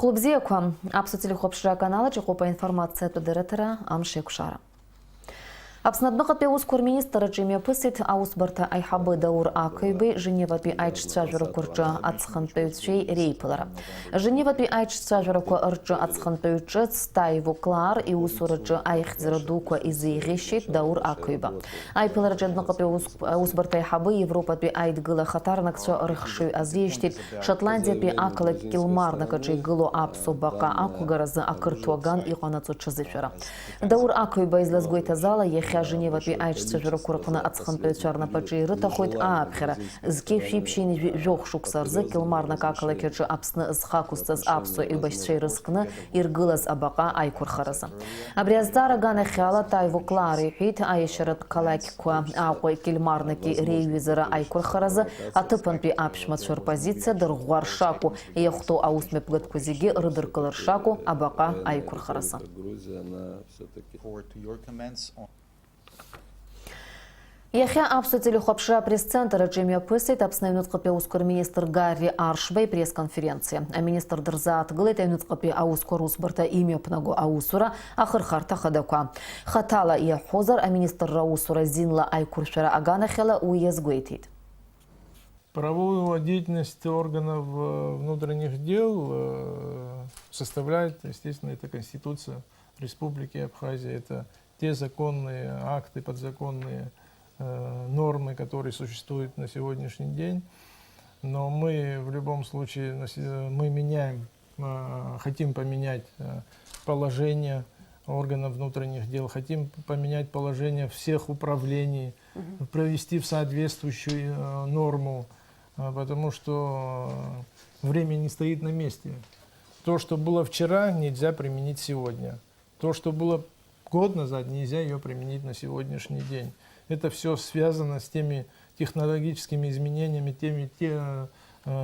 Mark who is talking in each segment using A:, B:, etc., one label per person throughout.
A: Хлопзіяква, абсоціліхопшра канала, чехопа інформація до директора Амши Кушара. Апснаднықат ускор министр режиме пысит аусбарта айхабы даур акыйбы Женеватви айчца жұрықырчы ацхантойчей рейпылары. Женеватви айчца жұрықырчы ацхантойчы стайву клар и усурычы айхдзирадуква изыйгешет даур акыйбы. Айпылары жаднықат аусбарта айхабы Европатви айдгылы хатарнакчы рыхшы азештет Шотландияпи акылы килмарнакачы гылу апсу бака акугаразы акыртуаган иғанацу зефера. Даур акыйбы излазгойта зала Женеватви айчца жұрықырқына ацхантойчарна пачы рытахойт аапхера. Зке фипшин жоқ шуксарзы килмарна какалы кечі апсны ызхакустаз апсу илбашчай рыскны иргылаз абаqa айкурхарызы. Абряздара гана хяла тайву клары хит айшырат калакиква ақой килмарнаки рейвизера айкурхарызы атыпанпи апшматшыр позиция дырғуар шаку ехту аусмеп гыткузиге рыдыркылыр шаку абаqa айкурхарызы. Яхя абсоціліхопша пресс-центр Джемия Пысет апснайнутқапе ускор министр Гарри Аршбай пресс-конференция. А министр Дырзаат гылет айнутқапе аускор усбарта имя пнагу аусура ахырхарта хадаква. Хатала и хозар, а министр Раусура Зинла Айкуршера Аганахела уезгуетит.
B: Правовую деятельность органов внутренних дел составляет, естественно, это Конституция Республики Абхазия. Это те законные акты, подзаконные нормы, которые существуют на сегодняшний день. Но мы в любом случае хотим поменять положение органов внутренних дел, хотим поменять положение всех управлений, провести в соответствующую норму, потому что время не стоит на месте. То, что было вчера, нельзя применить сегодня. То, что было год назад, нельзя ее применить на сегодняшний день. Это все связано с теми технологическими изменениями, теми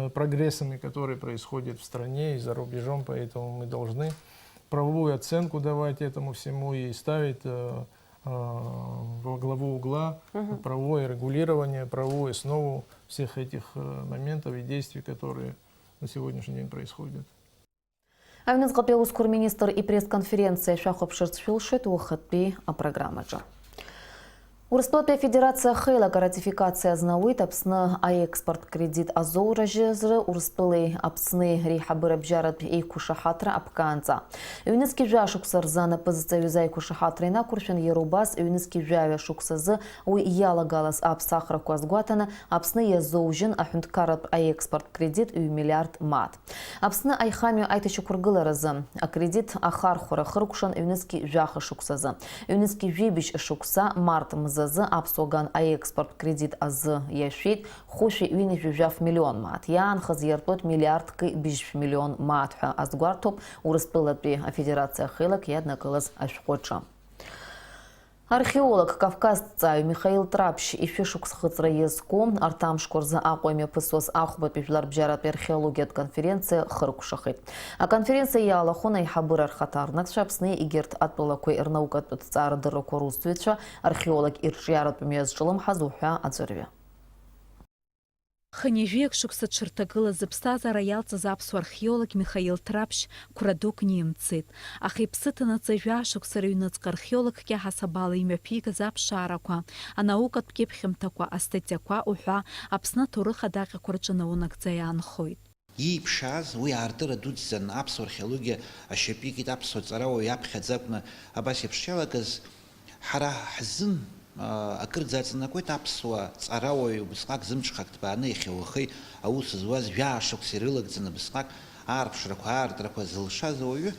B: прогрессами, которые происходят в стране и за рубежом, поэтому мы должны правовую оценку давать этому всему и ставить во главу угла правовое регулирование, правовую основу всех этих моментов и действий, которые на сегодняшний день происходят.
A: Авнезгапе ускор министр и пресс-конференция шахопширцфилшет ухатпи о программе. Урыстотая федерация хейлака ратификация знауит апсны экспорт кредит азоура жезры урыстылы апсны рейхабы бжарат эйкушахатра апканца. Юнески жа шуксарзана позиция юзай кушахатрина куршен ерубас юнески жавя шуксазы уй ялагалас апсахра куазгуатана апсны язоужин ахунткарат экспорт кредит уй миллиард мат. Апсны айхамию айтачу кургыларазы, а кредит ахар хора хыркушан юнески жаха шуксазы. Юнески жибиш шукса март зазы апсоган экспорт кредит азы яшит хуши юни жужав миллион мат. Ян хазертот миллиард ки биш миллион мат. Азгвартоп урыстылапи федерация хылак яднакылыз ашхоча. Археолог Кавказца Михаил Трапш и фишук с хыцраезку артам шкорза акойме пысос ахуба пижлар бжарат археологият конференция хыркушахит. А конференция ялахуна и хабыр архатарнак шапсны и герт атпылакой эрнаукат цара дырокорустуеча археолог иршиярат пумезжилым хазуха адзырве.
C: Ханежек шукса чертагыла запстазара ялца аԥсуа археолог Михаил Трапш курадук нимцит. Ахипсытына цежа шукса рыҩныҵҟа археологгьы ҳасабала имҩаԥигаз аԥшаарақәа, анаукатә кьыԥхьымҭақәа, астатиақәа уҳәа Аԥсны аҭоурых адаҟьақәа рҿы наунагӡа иаанхоит.
D: Ииԥшааз уи аартыра дуӡӡан аԥсуа археологиа ашьапы икит аԥсуа ҵарауаҩ иаԥхьаӡакәны абас еиԥш иалагаз ҳара ҳзын акырӡа аҵанакуеит аԥсуа ҵарауаҩ убасҟак зымҽхак ҭбааны иахьауахеи аус зуаз жәаа-шықәса ирылагӡаны абасҟак аарԥшрақәа, аартрақәа зылшаз ауаҩы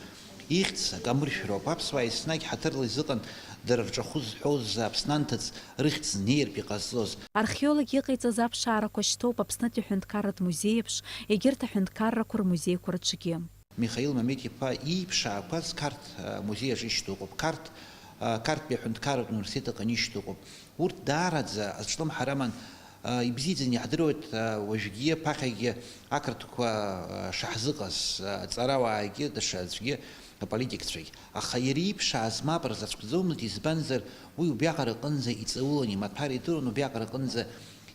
D: ихьӡ акамыршәроуп. Аԥсуаа еснагь ҳаҭырла изыҟан дара рҿахәы зҳәоз Аԥсны анҭыҵ рыхьӡ неиртә иҟазҵоз.
C: Археолог иҟаиҵаз аԥшаарақәа шьҭоуп Аԥснытәи аҳәынҭқарратә музеи еиԥш, егьырҭ аҳәынҭқаррақәа рмузеиқәа рҿгьы.
D: Михаил Мамед-иԥа ииԥшаақәаз Қарҭ музеи аҿы ишьҭоуп. Қарҭтәи аҳәынҭқарратә университет аҟны ишьҭоуп. Урҭ даараӡа азҿлымҳара аман ибзиаӡаны иаҳдыруеит уажәгьы ԥахьагьы ақырҭқәа шаҳзыҟаз аҵарауаагьы даҽа аӡәгьы аполитикцәагь. Аха иара ииԥшааз мап рзаҵәкӡомызт, избанзар уи убриаҟара аҟынӡа иҵаулан, имаҭәар идырын убриаҟара аҟынӡа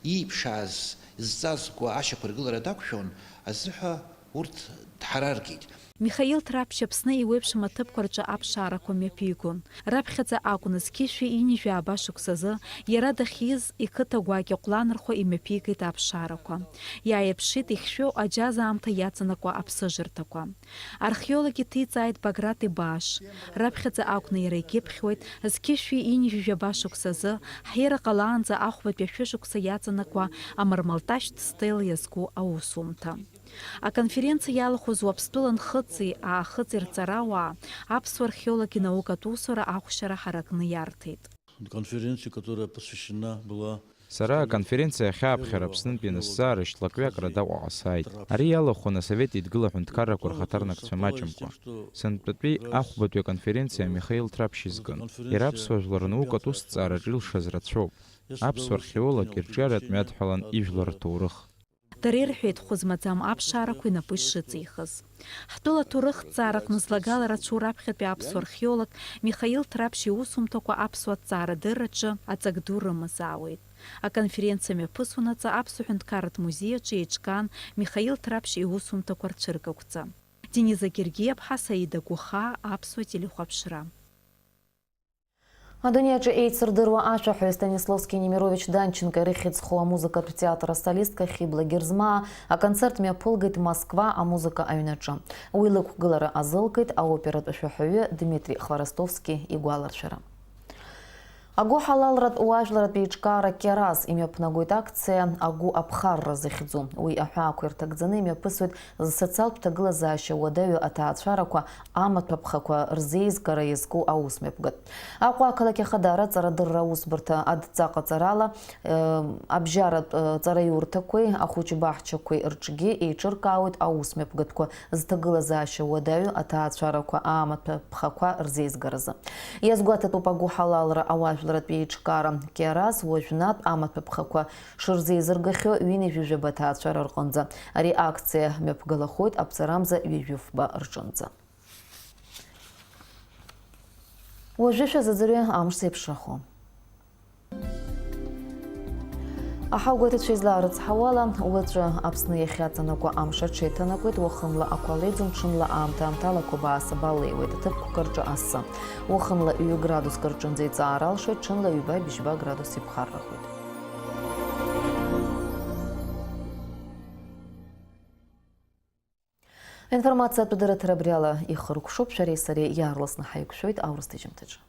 D: ииԥшааз зҵазкуа ашьақәыргылара дақәшәон азыҳәа урҭ дҳараркит.
C: Михаил Трапшь Аԥсны иуеиԥшым аҭыԥқәа рҿы аԥшаарақәа мҩаԥигон. Раԥхьаӡа акәын зқьышәи инижәаба шықәсазы иара дахьиз иқыҭа гәакьа ҟәланырхәа имҩаԥигеит аԥшаарақәа. Иааиԥшит ихьшәоу аџьаз аамҭа иаҵанакуа аԥсыжырҭақәа. Археолог иҭиҵааит Баграт Ибааш. Раԥхьаӡа акәны иара икьыԥхьуеит зқьышәи инижәаба шықәсазы ҳира ҟалаанӡа ахәбатәи ашәышықәса иаҵанакуа амармалташьтә стела иазку аусумҭа. Аконференциа иалахәыз Уаԥстәыла нхыҵи аахыҵи рҵарауаа аԥсуа археологи наукатә усура ахәшьара ҳаракны иарҭеит.
E: Сара аконференциа ахьааԥхьара Аԥснынтәи ианысзаара шьҭлакҩакра даҟәа ҟасааит. Ари иалахәын Асовет Еидгыла аҳәынҭқаррақәа рхаҭарнакцәа маҷымкәа. Сынтәатәи ахәбатәи аконференциа Михаил Трапшь изкын. Иара аԥсуа жәлар наукатә усҭҵаараҿы илшаз рацәоуп. Аԥсуа археолог ирҿиаратә мҩадҳәалан ижәлар рҭоурых.
C: Дара ирҳәеит хәызмаӡам аԥшаарақәа инапы ишыҵихыз. Ҳтәыла аҭоурыхҭҵаараҟны злагала рацәоу раԥхьатәи аԥсуа археолог Михаил Трапшь иусумҭақәа аԥсуа ҭҵаарадырраҿы аҵак ду рымазаауеит. Аконференциа мҩаԥысуанаҵы аԥсуа ҳәынҭқарратә музеи аҿы еиҿкаан Михаил Трапшь иусумҭақәа рцәыргақәҵа. Дениза Гергиаԥҳа, Саида Гәыхаа, аԥсуа телехәаԥшра.
A: Адуниаҿы еицырдыруа ашәаҳәаҩ Станиславски Немирович Данченко ирыхьыӡхо амузыкатә театр асолистка Хибла Герзмаа аконцерт мҩаԥылгеит Москва амузыка аҩнаҿы. Уи лықәгылара азылкит аоператә ашәаҳәаҩы Дмитрий Хворостовски игәаларшәара. Агәы ҳалалратә уажәларатә еиҿкаара Кьараз имҩаԥнагоит акциа агәы аԥхарра захьӡу. Уи аҳәаақәа ирҭагӡаны имҩаԥысуеит зсоциалтә ҭагылазаашьа уадаҩу аҭаацәарақәа амаҭәа ԥхақәа рзеизгара иазку аусмҩаԥгатә. Аҟәа ақалақь ахадара аҵарадырра аусбарҭа адҵа-ҟаҵарала абжьаратә ҵараиурҭақәеи ахәыҷ баҳчақәеи рҿгьы еиҿыркаауеит аусмҩаԥгатәқәа зҭагылазаашьа уадаҩу аҭаацәарақәа амаҭәа ԥхақәа рзеизгаразы. Иазгәаҭатәуп агәы ҳалалра ауажәларатә еиҿкаара Кьараз уажәнатә амаҭәа ԥхақәа шырзеизыргахьоу ҩынҩажәижәаба аҭаацәара рҟынӡа. Ари акциа мҩаԥгалахоит аԥҵарамза ҩажәифба рҿынӡа. Уажәы шәазыӡырҩы амш зеиԥшрахо. Аҳаугәаҭацәа излаарыцҳауала, уаҵәы Аԥсны иахьаҵанакуа амш аҽеиҭанакуеит, уахынла ақәа леиӡом, ҽынла аамҭа-аамҭала қәабааса балеиуеит аҭыԥқәа рҿы асы. Уахынла 1 градуск рҿынӡа иҵаара алшоит, ҽынла 2-2 градус иԥхаррахоит. Информациатә дырыҭара абри ала ихыркәшоуп, шәареи сареи иаарласны ҳаиқәшәоит аурыс ҭыжьымҭаҿы.